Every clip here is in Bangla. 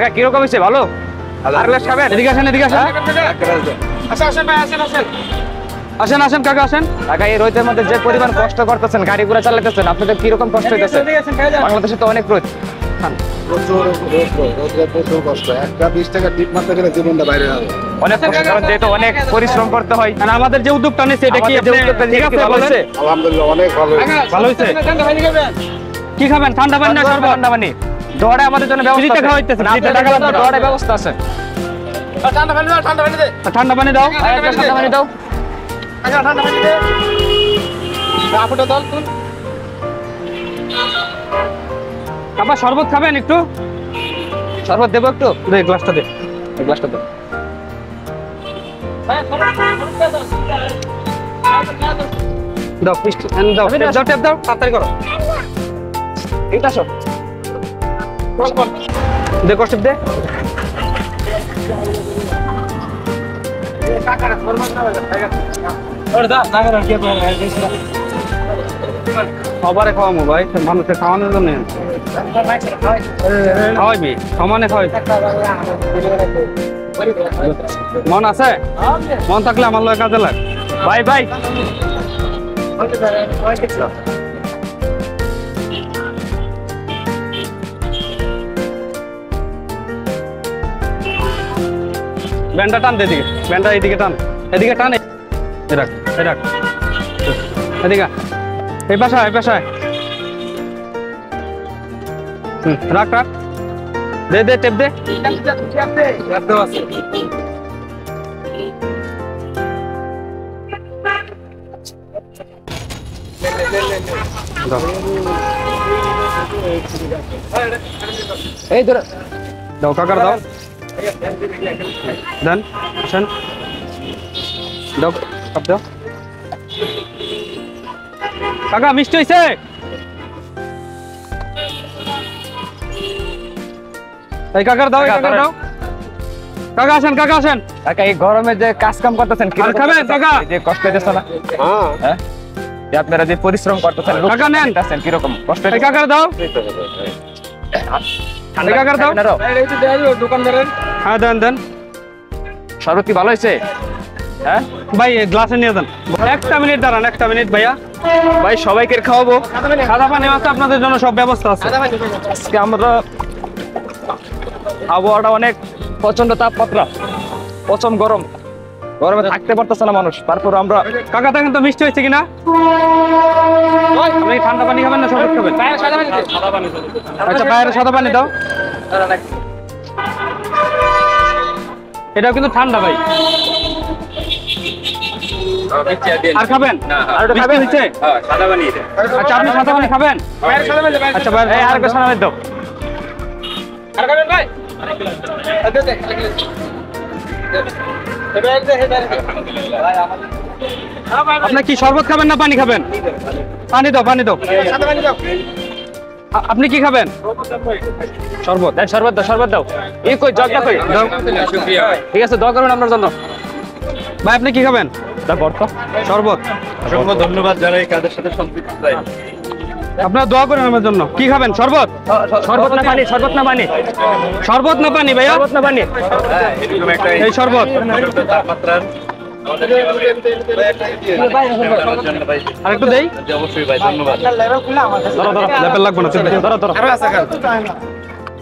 কাকা কিরকম হয়েছে? ভালো? আর গ্লাস খাবেন? এদিকে আসেন, এদিকে আসেন। আসেন ভাই, আসেন। আসেন আসেন কাকা আসেন। কাকা এই রোদের মধ্যে যে পরিমাণ কষ্ট করতেছেন, গাড়ি ঘোড়া চালাতেছেন, আপনাদের কিরকম কষ্ট হইতেছে? বাংলাদেশে তো অনেক রোদ। প্রচুর কষ্ট। একটা 20 টাকা টিপ মারতে গেলে জীবনটা বাইরে যাবে। অনেক কষ্ট, কারণ যেহেতু অনেক পরিশ্রম করতে হয়। আর আমাদের যে উদ্যোগটা নিচ্ছে এটা কি আমাদের যে উদ্যোগটা ঠিক আছে ভালো বলেন? হয়েছে? আলহামদুলিল্লাহ অনেক ভালো হয়েছে। ভালো হয়েছে। কি খাবেন? ঠান্ডা পানি না শরবত? ঠান্ডা পানি। দোয়ারে আমাদের জন্য ব্যবস্থা ফ্রিতে আছে। খাওয়া হইতেছে, না, ফ্রিতে আপনাদের টাকা জন্য লাগবে না। দোয়ারে ব্যবস্থা আছে। ঠান্ডা পানি দাও। ঠান্ডা পানি দাও। ঠান্ডা পানি ঠান্ডা পানি দাও। আবার শরবত খাবেন একটু? শরবত দেবো একটু? দে গ্লাসটা দে। এই গ্লাসটা দাও। দাও পিস্ট দাও। টেপ দাও তাড়াতাড়ি করো। এটা সব দে কষ্ট দে। সবারে খাওয়াবো ভাই, মানুষের খাওয়ানোর জন্য খাওয়াইবি, সমানে খাওয়াইবি। মন আছে? মন থাকলে আমার লয় কাজে লাগ। ভাই ভাই ব্যান্ডটা টান দে এদিকে, ব্যান্ডটা এইদিকে টান, এদিকে টান, এই রাখ, এই রাখ, এদিকে এই পাশায়, এই পাশায়। রাখ রাখ, দে দে টেপ দে। এই ধরো। দাও কাকার দাও, দেন আসেন, দাও কাপ দাও। কাকা মিষ্টি হয়েছে? এই কাকার দাও, এই কাকার দাও। কাকা আসেন, কাকা আসেন। কাকা এই গরমে যে কাজ কাম করতেছেন, আর খাবেন কাকা? যে কষ্ট হইতেছে না? হ্যাঁ, যে আপনারা যে পরিশ্রম করতেছেন, কাকা নেন। কিরকম কষ্ট এই কাকার দাও, এই কাকার দাও। হ্যাঁ দেন দেন। শরবত কি ভালো হয়েছে? হ্যাঁ ভাই গ্লাসে নিয়ে যান। একটা মিনিট দাঁড়ান, একটা মিনিট ভাইয়া। ভাই সবাইকে খাওয়াবো। সাদা পানি আছে, আপনাদের জন্য সব ব্যবস্থা আছে। আজকে আমরা আবহাওয়াটা অনেক প্রচন্ড তাপমাত্রা, প্রচন্ড গরম, গরমে থাকতে পারতেছে না মানুষ। তারপর আমরা কাকা দেখেন তো মিষ্টি হয়েছে কিনা? আপনি কি ঠান্ডা পানি খাবেন না শরবত খাবেন? আচ্ছা বাইরে সাদা পানি দাও। এটাও কিন্তু ঠান্ডা ভাই। আর খাবেন? আর একটু খাবেন হয়েছে? আচ্ছা আপনি সাদা পানি খাবেন? আচ্ছা বাইরে আর একটু সাদা পানি দাও। আপনি কি শরবত খাবেন না পানি খাবেন? পানি দাও, পানি দাও। আপনি কি খাবেন? শরবত। শরবত দাও, শরবত দাও। এই কই জগটা কই? দাও। ঠিক আছে, দোয়া করুন আপনার জন্য। ভাই আপনি কি খাবেন? শরবত। অসংখ্য ধন্যবাদ যারা এই কাজের সাথে সম্পৃক্ত। আপনারা দোয়া করেন আমার জন্য। কি খাবেন? শরবত? শরবত না পানি? শরবত না পানি? শরবত না পানি ভাইয়া? শরবত না পানি? এই শরবত। আর একটু দেই? অবশ্যই ভাই, ধন্যবাদ। ধরো ধরো, লেপেল লাগবে না, তুমি ধরো ধরো।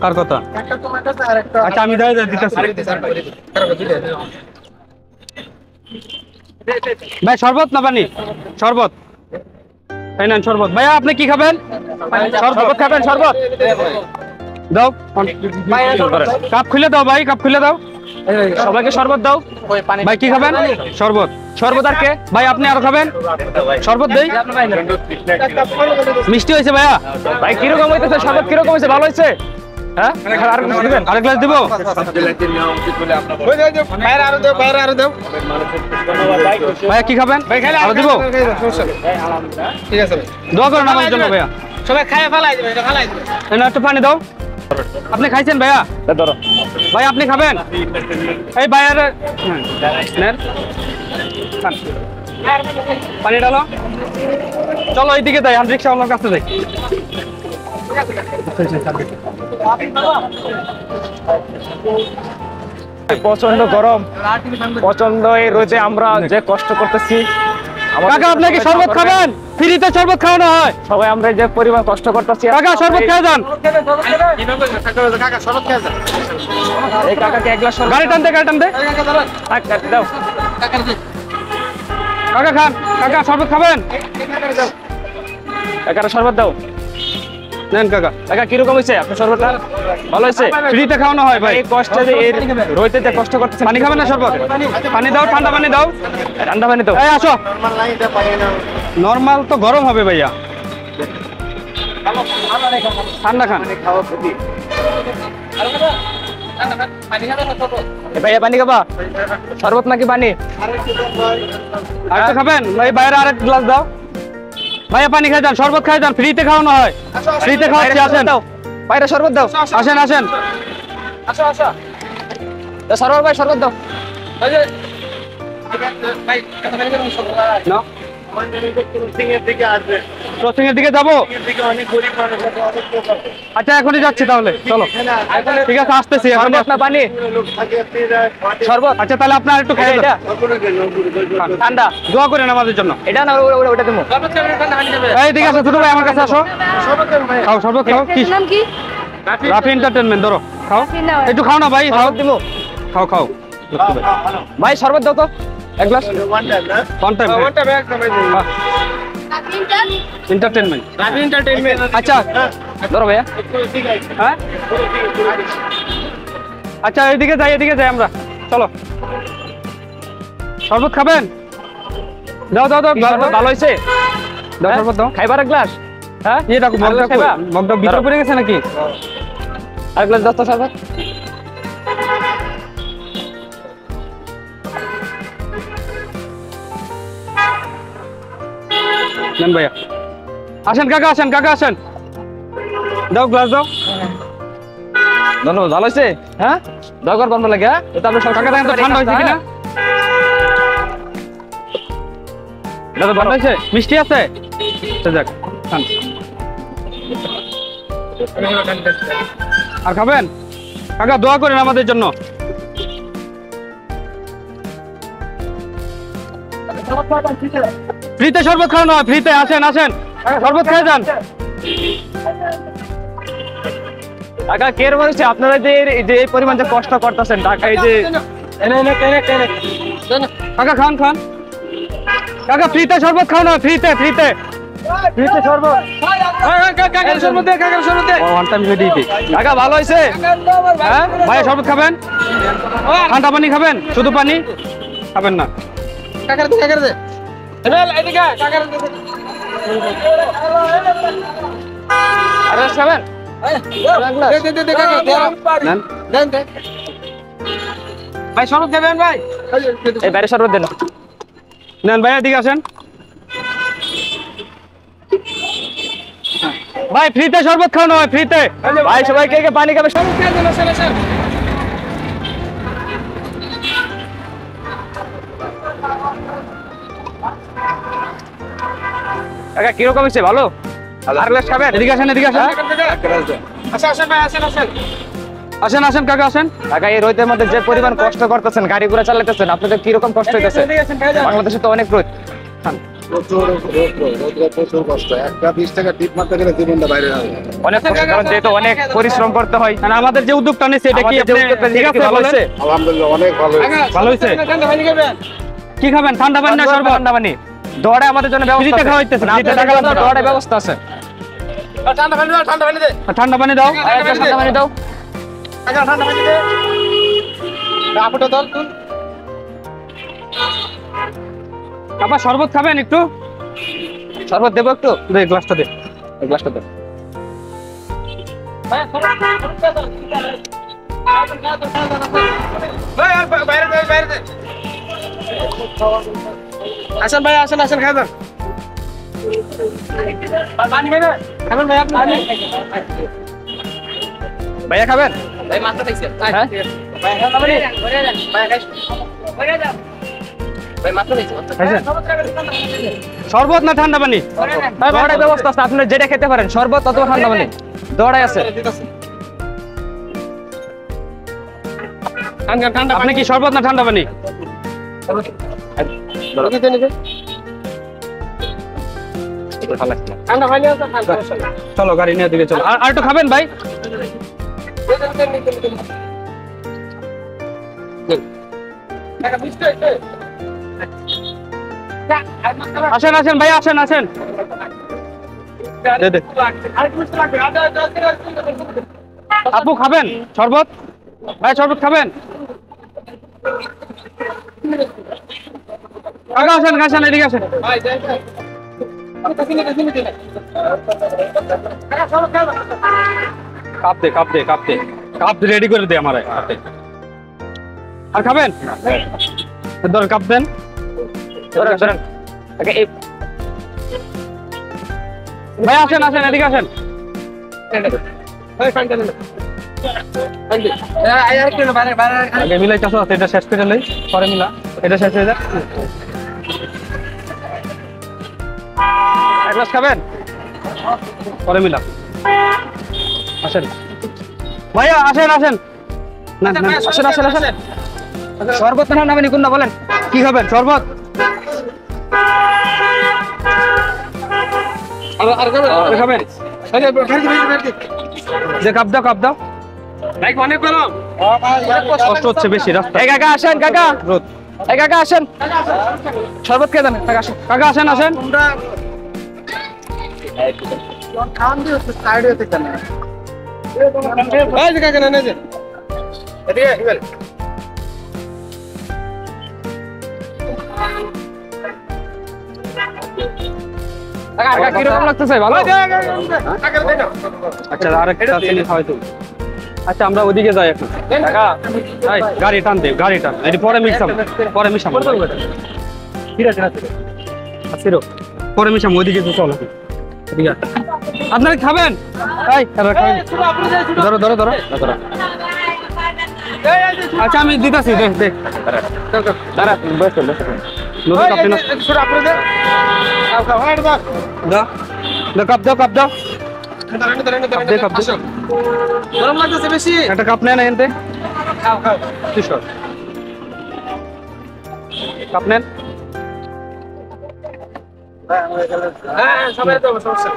কার কথা? আচ্ছা আমি দেয় দিতেছি। ভাই শরবত না পানি? শরবত। এই নেন শরবত। ভাইয়া আপনি কি খাবেন? শরবত খাবেন? শরবত দাও। কাপ খুলে দাও ভাই, কাপ খুলে দাও। সবাইকে শরবত দাও। ভাই কি খাবেন? শরবত। শরবত আর কে? ভাই আপনি আরো খাবেন? শরবত দেই? মিষ্টি হয়েছে ভাইয়া? ভাই কিরকম হইতেছে? শরবত কিরকম হয়েছে? ভালো হয়েছে? হ্যাঁ, আর কিছু দিবেন? আরেক গ্লাস দিব? ভাইয়া কি খাবেন? আরো দিব? ঠিক আছে দোয়া করেন আমার জন্য ভাইয়া। সবাই খায় ফেলাই দেবে, এটা ফেলাই দেবে। এই নাও একটু পানি দাও। আপনি খাইছেন ভাইয়া? ধরো। ভাই আপনি খাবেন? এই ভাইয়ার নেন খান। পানি ডালো। চলো এইদিকে যাই, আমি রিক্সাওয়ালার কাছে যাই। প্রচন্ড গরম, প্রচন্ড এই রোদে আমরা যে কষ্ট করতেছি। কাকা আপনি কি শরবত খাবেন? ফ্রিতে শরবত খাওয়ানো হয়। সবাই আমরা যে পরিমাণ কষ্ট করতেছি, কাকা শরবত খেয়ে যান। এই কাকাকে এক গ্লাস শরবত গাড়ি টান দে, গাড়ি টান দে। দাও। কাকা খান, কাকা শরবত খাবেন? কাকার শরবত দাও। নেন কাকা। কাকা কিরকম হয়েছে আপনার শরবতটা? ভালো হয়েছে? ফ্রিতে খাওয়ানো হয় ভাই। এই কষ্টে যে এই রোদে যে কষ্ট করতেছেন, পানি খাবেন না শরবত? পানি দাও, ঠান্ডা পানি দাও। ঠান্ডা পানি দাও। এই আসো। নরমাল তো গরম হবে ভাইয়া। ঠান্ডা খান। এ ভাইয়া পানি খাবা? শরবত নাকি পানি? আরেকটা খাবেন? ভাই বাইরে আরেক গ্লাস দাও। ভাইয়া পানি খাই যান, শরবত খাই যান, ফ্রিতে খাওয়ানো হয়। ফ্রিতে খাওয়াচ্ছি, আসেন। দাও, বাইরে শরবত দাও। আসেন আসেন। দাও শরবত ভাই, শরবত দাও। নাও। ক্রসিং এর দিকে যাবো? আচ্ছা এখনই যাচ্ছি তাহলে, চলো। ঠিক আছে আসতেছি। এখন শরবত না পানি? শরবত। আচ্ছা তাহলে আপনার একটু খেয়ে এটা ঠান্ডা। দোয়া করেন আমাদের জন্য। এটা না ওটা দেবো। এই ঠিক আছে, ছোট ভাই আমার কাছে আসো। খাও শরবত খাও। কি নাম কি? রাফি এন্টারটেইনমেন্ট, ধরো খাও। একটু খাও না ভাই, খাও। শরবত দিব। খাও খাও। ভাই শরবত দাও তো এক গ্লাস। One time entertainment. আচ্ছা ধরো ভাইয়া। হ্যাঁ আচ্ছা এদিকে যাই, এদিকে যাই আমরা, চলো। শরবত খাবেন? দাও দাও দাও। শরবত ভালো হয়েছে? দাও শরবত দাও। খাইবার এক গ্লাস? হ্যাঁ এই দেখো মগটা খাইবা? মগটা ভিতরে পড়ে গেছে নাকি? আর গ্লাস দাও তো শরবত। নেন ভাইয়া। আসেন কাকা, আসেন কাকা, আসেন। দাও গ্লাস দাও। ধন্যবাদ। ভালো হয়েছে? হ্যাঁ দরকার বন্ধ লাগে। হ্যাঁ এটা আপনার কাকা দেখেন তো ঠান্ডা হয়েছে কিনা। এটা তো ঠান্ডা হয়েছে? মিষ্টি আছে? আচ্ছা, যাক খান। আর খাবেন? কাকা দোয়া করেন আমাদের জন্য। ফ্রিতে শরবত খাওয়ানো হয়, ফ্রিতে। আসেন আসেন, শরবত খেয়ে যান। টাকা কে বলছে আপনারা যে এই পরিমাণ যে কষ্ট করতেছেন টাকা এই যে কাকা খান খান। কাকা ফ্রিতে শরবত খাওয়ানো হয়, ফ্রিতে ফ্রিতে ফ্রিতে শরবত। One time ready. টাকা ভালো হয়েছে? হ্যাঁ ভাইয়া শরবত খাবেন? ঠান্ডা পানি খাবেন? শুধু পানি খাবেন না? আরে খাবেন? নেন। ভাই শরবত দেবেন ভাই? এই বাইরে শরবত দেন। নেন ভাইয়া, এদিকে আসেন। ভাই ফ্রিতে শরবত খাওয়ানো হয়, ফ্রিতে। ভাই সবাই কে কে পানি খাবে? কাকা কিরকম হয়েছে? ভালো? আর গ্লাস খাবেন? এদিকে আসেন, এদিকে আসেন। আচ্ছা আসেন ভাই, আসেন আসেন। আসেন আসেন কাকা, আসেন। কাকা এই রোদের মধ্যে যে পরিমাণ কষ্ট করতেছেন, গাড়ি ঘোড়া চালাতেছেন, আপনাদের কিরকম কষ্ট হইতেছে? বাংলাদেশে তো অনেক রোদ। প্রচুর কষ্ট। একটা 20 টাকা টিপ মারতে গেলে জীবনটা বাইরে যাবে। অনেক কষ্ট, কারণ যেহেতু অনেক পরিশ্রম করতে হয়। আর আমাদের যে উদ্যোগটা নিচ্ছে এটা কি আমাদের যে আপনি উদ্যোগটা ঠিক নিয়েছি, আছে? ভালো হয়েছে? আলহামদুলিল্লাহ অনেক ভালো হয়েছে। ভালো হয়েছে? কি খাবেন? ঠান্ডা পানি না শরবত? ঠান্ডা পানি। দৌড়ে আমাদের জন্য ব্যবস্থা ফ্রিতে আছে। খাওয়াইতেছে, মানে ফ্রিতে আপনাদের টাকা জন্য লাগবে না। দৌড়ে ব্যবস্থা আছে। ঠান্ডা পানি দাও, ঠান্ডা পানি দে। ঠান্ডা পানি দাও। আর একটা ঠান্ডা পানি দাও। কাকা ঠান্ডা পানি দে। আপুটা দল তুই। আপা শরবত খাবেন একটু? শরবত দেবো একটু? দে গ্লাসটা দে। এই গ্লাসটা দাও। ভাই শরবত দাও। ভাই আর বাইরে দে, বাইরে দে। আসেন ভাই, আসেন আসেন, খাই যান। পানি খাই না? খাবেন ভাই আপনি? ভাইয়া খাবেন? ভাই মাত্র খাইছেন। হ্যাঁ? ভাই ঠান্ডা পানি? ভাই খাইছেন? ভাই মাত্র খাইছেন। খাইছেন? শরবত না ঠান্ডা পানি? দৌড়ায় ব্যবস্থা আছে, আপনি যেটা খেতে পারেন, শরবত অথবা ঠান্ডা পানি। দৌড়ায় আছে। ঠান্ডা আপনি কি শরবত না ঠান্ডা পানি? ঠান্ডা পানি আছে ঠান্ডা মশলা চলো গাড়ি নিয়ে দিকে চলো। আর একটু খাবেন ভাই? টাকা 20 টাকা আসেন আসেন ভাই, আসেন আসেন। দে দে। আপু খাবেন শরবত? ভাই শরবত খাবেন? কাকা আসেন, আসেন এদিকে আসেন। ভাই দেন কাপ দে কাপ দে কাপ দে, কাপ রেডি করে দে আমার হাতে। আর খাবেন? ধরেন কাপ দেন। ধরেন ওকে এই ভাই আসেন আসেন এদিকে আসেন। ভাই পানি দেন আয় আয় কেন বাইরে বাইরে আগে মিলাই চাষ আছে, এটা শেষ করে লই, পরে মিলা। এটা শেষ হয়ে যায়। এক গ্লাস খাবেন? পরে মিলা। আসেন ভাইয়া, আসেন আসেন। না না আসেন আসেন আসেন। শরবত না নামেনি কোনটা বলেন? কি খাবেন? শরবত? আর আপনি খাবেন? আরে ফেরকি যে কাপ দাও কাপ দাও। ভাই অনেক গরম কষ্ট হচ্ছে বেশি রাস্তা। এই কাকা আসেন, কাকা রোদ। এই কাকা আসেন, শরবত খেয়ে দেন। কাকা আসেন, কাকা আসেন আসেন। খান দিয়ে সাইড হতে কেন এই যে কাকা না যে এদিকে হিবেল কাকা কিরকম লাগতেছে? ভালো? কাকা দেন আচ্ছা আরেকটা চিনি খাওয়াই তো। আচ্ছা আমরা ওদিকে যাই এখন। কাকা এই গাড়ি টান দে, গাড়ি টান। এটি পরে মিক্সাম, পরে মিশাম। আসিরো পরে মিশাম, ওইদিকে তো চলো। এদিকে আয়। আপনারা খাবেন? এই আপনারা খাবেন? ধরো ধরো ধরো ধরো। আচ্ছা আমি দিতাছি, দেখ দেখ। দাঁড়া বসো বসো। নতুন কাপ না। ছোট আপনি দেন খাও খাও হাট দাও দাও দাও, কাপ দাও কাপ দাও। ধরেন দে, কাপ দে। গরম লাগতেছে বেশি একটা কাপ নেন এনতে। খাও খাও কিশোর কাপ নেন। হ্যাঁ সবাই তো সমস্যা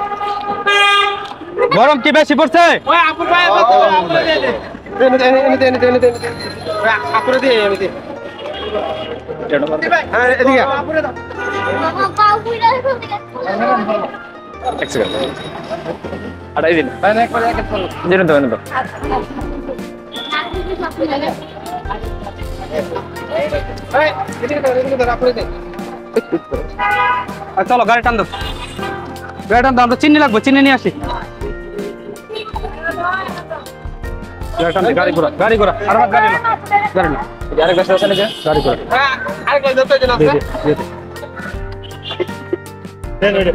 গরম কি বেশি পড়ছে? ওই আপুর ভাই আপুর দেন আপুর দিয়ে আমি দিই হ্যাঁ এদিকে আপুরে দাও এক সেকেন্ড। আড়াই দিন। ভাই না একবার এক ফোন জেনে দাও, জেনে দাও। এই এদিকে দাও আপুরে দেন আর চলো গাড়ি টান দাও, গাড়ি টান দাও। আমরা চিনি লাগবে, চিনি নিয়ে আসি। গাড়ি টান দে, গাড়ি ঘোরা, গাড়ি ঘোরা। আর আমার গাড়ি না, গাড়ি না, আরেক গ্লাস আছে নাকি? গাড়ি ঘোরা। হ্যাঁ আরেক গ্লাস দাও যেন দে আছে দে দে।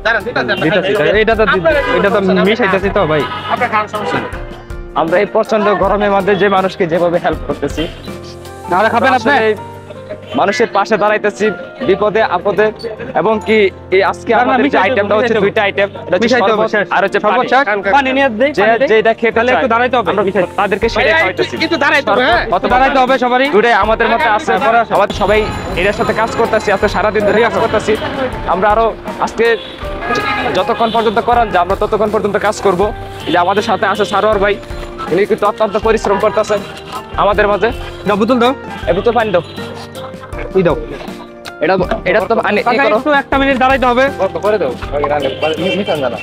দাঁড়ান দিতাছি, এটা তো মিশাইতেছি তো ভাই। আপনি খান সমস্যা নেই আমরা এই প্রচন্ড গরমের মধ্যে যে মানুষকে যেভাবে হেল্প করতেছি, আর খাবেন আপনি? আসলে মানুষের পাশে দাঁড়াইতেছি বিপদে আপদে, এবং কি এই আজকে না, না, আমাদের যে মিশাইতে আইটেমটা হবে, হচ্ছে মিশাইতে দুইটা আইটেম, এটা হচ্ছে মিশাইতে হবে, শরবত শেষ। আর হচ্ছে শরবত পানি। শেষ। পানি নিয়ে দেই, যে পানি দেই। যেটা খেতে তাহলে একটু চায়, দাঁড়াইতে হবে, আমরা মিশাইতে। তাদেরকে সেটাই খাওয়াইতেছি। কিন্তু দাঁড়াইতে হবে হ্যাঁ অত দাঁড়াইতে হবে সবারই। দুটাই আমাদের মধ্যে আছে, আমাদের সবাই এটার সাথে কাজ করতেছি, আজকে সারাদিন ধরে কাজ করতেছি। আমরা আরো আজকে যতক্ষণ পর্যন্ত করান যে আমরা ততক্ষণ পর্যন্ত কাজ করব। এই যে আমাদের সাথে আছে সারোয়ার ভাই, উনি কিন্তু অত্যন্ত পরিশ্রম করতেছেন আমাদের মাঝে। দাও বোতল দাও, একটু তো পানি দাও। তুই দাও। এটা এটা তো পানি কাকা করো। একটু একটা মিনিট দাঁড়াইতে হবে। করে দাও মিশান জানা।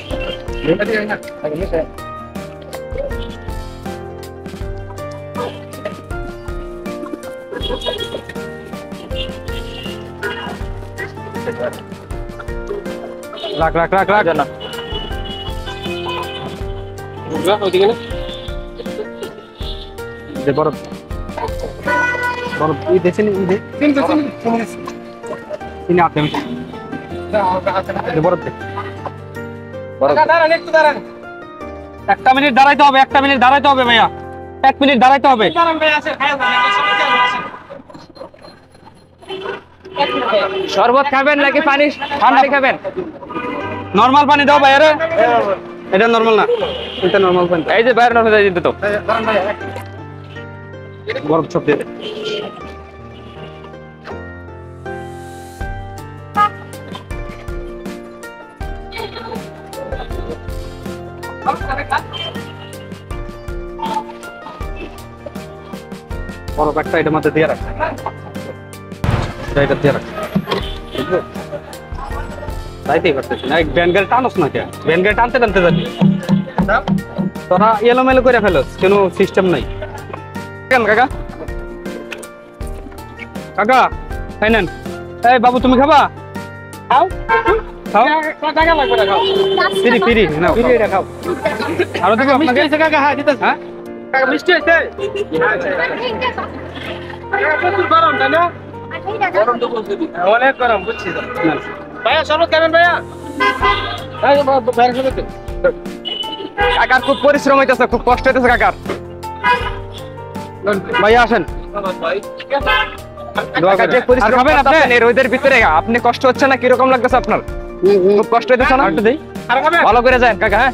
রাখ রাখ রাখ রাখ। জানা ওইদিকে না দে বরফ, বরফ ই দেছে নি, ই দে। কিন্তু চিনি আপনি মিশাই। দে বরফ দে। দাঁড়ান একটু দাঁড়ান একটা মিনিট দাঁড়াইতে হবে, একটা মিনিট দাঁড়াইতে হবে ভাইয়া, 1 মিনিট দাঁড়াইতে হবে। দাঁড়ান ভাই আছে খায় না সমস্যা আছে শরবত খাবেন নাকি পানি ঠান্ডা খাবেন? নরমাল পানি দাও ভাইয়া রে। এটা নরমাল না, এটা নরমাল পানি। এই যে বাইরে নরমাল দিতে তো। দাঁড়ান ভাই গরম চপ দিয়ে দে। বড় ব্যাগটা এটার মধ্যে দিয়ে রাখ, এটা দিয়ে রাখ, বুঝলো? তাইতেই করতেছি না, ভ্যান গাড়ি টানোস না কে? ভ্যান গাড়ি টানতে টানতে যাবি, তোরা এলোমেলো করে ফেলোস, কোনো সিস্টেম নাই। কেন কাকা? কাকা খাই নেন। এই বাবু তুমি খাবা? খাও খাও, টাকা লাগবে না, খাও ফ্রি ফ্রি নাও, ফ্রি এটা খাও। আরো দেবো আপনাকে? কাকা হ্যাঁ দিতেছি। হ্যাঁ কাকা মিষ্টি আছে? প্রচুর গরম তাই না? গরম তো বলছি, অনেক গরম বুঝছি তো। ভাইয়া শরবত খাবেন ভাইয়া? কাকার খুব পরিশ্রম হইতেছে, খুব কষ্ট হইতেছে কাকার। ভাইয়া আসেন। কাকা যে পরিশ্রম করতেছেন এই রোদের ভিতরে, আপনি কষ্ট হচ্ছে না? কিরকম লাগতেছে আপনার? খুব কষ্ট হইতেছে না? ভালো করে যান কাকা। হ্যাঁ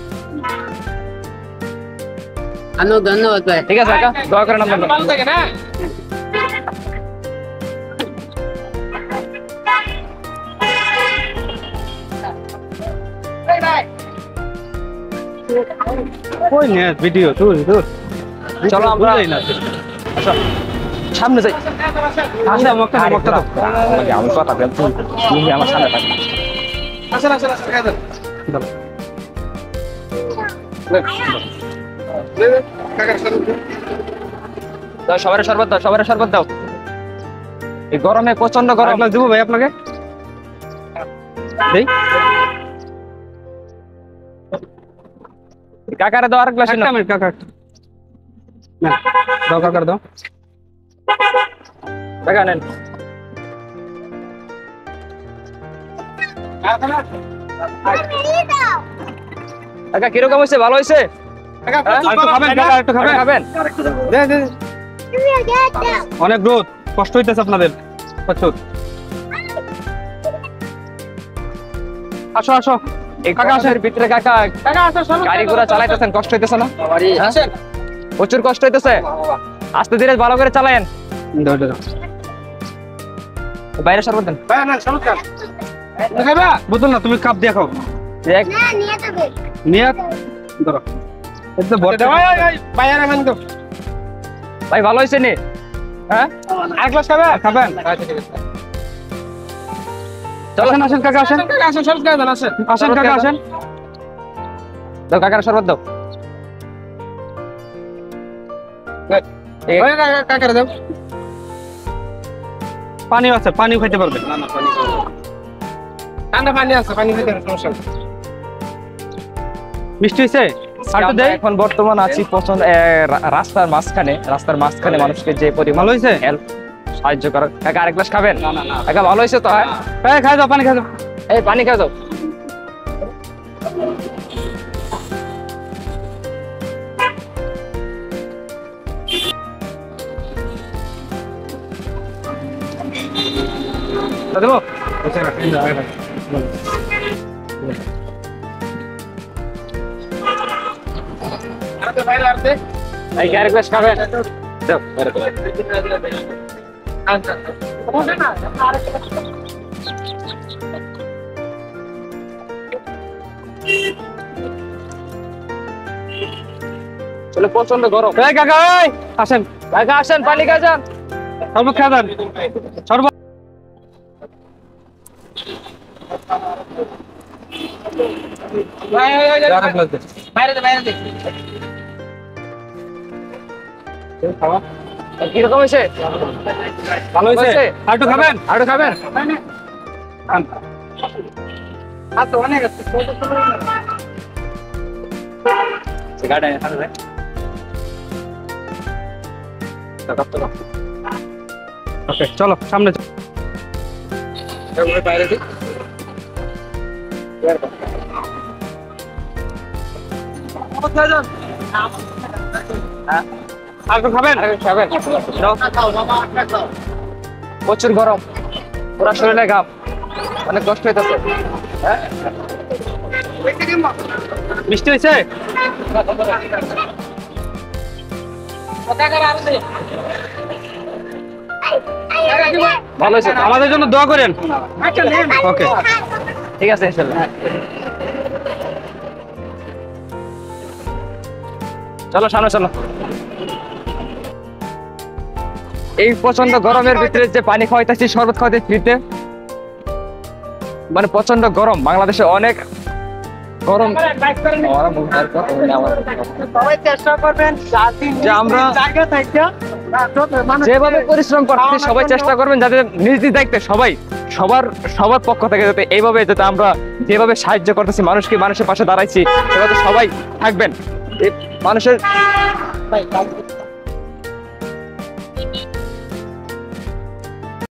ধন্যবাদ ভাই। ঠিক আছে কাকা, দোয়া করেন আপনার। ভালো থাকেন। হ্যাঁ কই নে ভিডিও তুই দূর। চলো আমরা আচ্ছা সামনে যাই। আসে মক্কা মক্কা দাও। আমি কথা বলছি, তুমি আমার সামনে থাকো। আসেন আসেন আসেন খাই দেন। দাও। কাকার শরবত দাও সবার শরবত দাও, সবার শরবত দাও। এই গরমে প্রচন্ড গরম। আপনাকে দেবো ভাই, আপনাকে দেই। কাকারে দাও আরেক গ্লাস একটা মিনিট কাকা, নেন দাও কাকার দাও। কাকা নেন। কাকা কিরকম হয়েছে? ভালো হয়েছে? কাকা আরেকটু খাবেন কাকা, আরেকটু খাবেন? খাবেন? দে দে। অনেক রোদ, কষ্ট হইতেছে আপনাদের প্রচুর। আসো আসো এই কাকা আসেন ভিতরে। কাকা কাকা আসেন শরবত গাড়ি ঘোড়া চালাইতেছেন, কষ্ট হইতেছে না? আসেন। প্রচুর কষ্ট হইতেছে, আস্তে ধীরে ভালো করে চালায়েন। দাও দাও। বাইরে শরবত দেন। ভাইয়া না শরবত খান। খাইবা? বোতল না, তুমি কাপ দিয়ে খাও। দেখ নিয়ে ধরো, এই তো বড়। ভাইয়া রাখেন তো। ভাই ভালো হয়েছে নি? হ্যাঁ আর গ্লাস খাবে? খাবেন? আচ্ছা ঠিক আছে। আসেন আসেন কাকা আসেন, কাকা আসেন শরবত খাই দেন। আসেন আসেন কাকা আসেন। দাও কাকার শরবত দাও। ওই কাকার দাও। পানিও আছে, পানিও খাইতে পারবেন। না না পানি খাও। ঠান্ডা পানি আছে, পানি খেতে হবে, সমস্যা নেই। মিষ্টি হয়েছে? আর তো আমরা দেই। এখন বর্তমান আছি প্রচন্ড রাস্তার মাঝখানে। রাস্তার মাঝখানে মানুষকে যে পরিমাণ ভালো হয়েছে? হেল্প সাহায্য করার। কাকা আরেক গ্লাস খাবেন? কাকা ভালো হয়েছে তো? হ্যাঁ এই খাই দাও, পানি খাই দাও। এই পানি খাও দাও। দেবো? আর তো বাইরে আর দে। এই আরেক গ্লাস খাবেন? দাও। আচ্ছা বসে না। চলো প্রচন্ড গরম। এই কাকা এই আসেন, কাকা আসেন, পানি খাই যান। শরবত খাই দেন। শরবত বাইরে দে বাইরে দে। খাওয়া কিরকম হয়েছে? ভালো হয়েছে? আর একটু খাবেন? আরো খাবেন? খান। আর তো অনেক আছে। ওকে চলো সামনে বাইরে দে। কোথায় যান? আর একটু খাবেন? আরেক খাবেন? দাও। খাও বাবা, একটা খাও। প্রচুর গরম, পুরা শরীরে ঘাম, অনেক কষ্ট হইতেছে। হ্যাঁ মিষ্টি হয়েছে? ভালো হয়েছে তো? আমাদের জন্য দোয়া করেন। ওকে, ঠিক আছে ইনশাল্লাহ। চলো সামনে চলো। এই প্রচন্ড গরমের ভিতরে যে পানি খাওয়াইতেছি, শরবত খাওয়াইতে ফ্রিতে, মানে প্রচন্ড গরম, বাংলাদেশে অনেক গরম। সবাই চেষ্টা করবেন যে আমরা জায়গা থেকে যেভাবে পরিশ্রম করছি সবাই চেষ্টা করবেন যাতে নিজ নিজ দায়িত্বে সবার পক্ষ থেকে যাতে এইভাবে যাতে আমরা যেভাবে সাহায্য করতেছি মানুষকে, মানুষের পাশে দাঁড়াইছি সেভাবে সবাই থাকবেন। এই মানুষের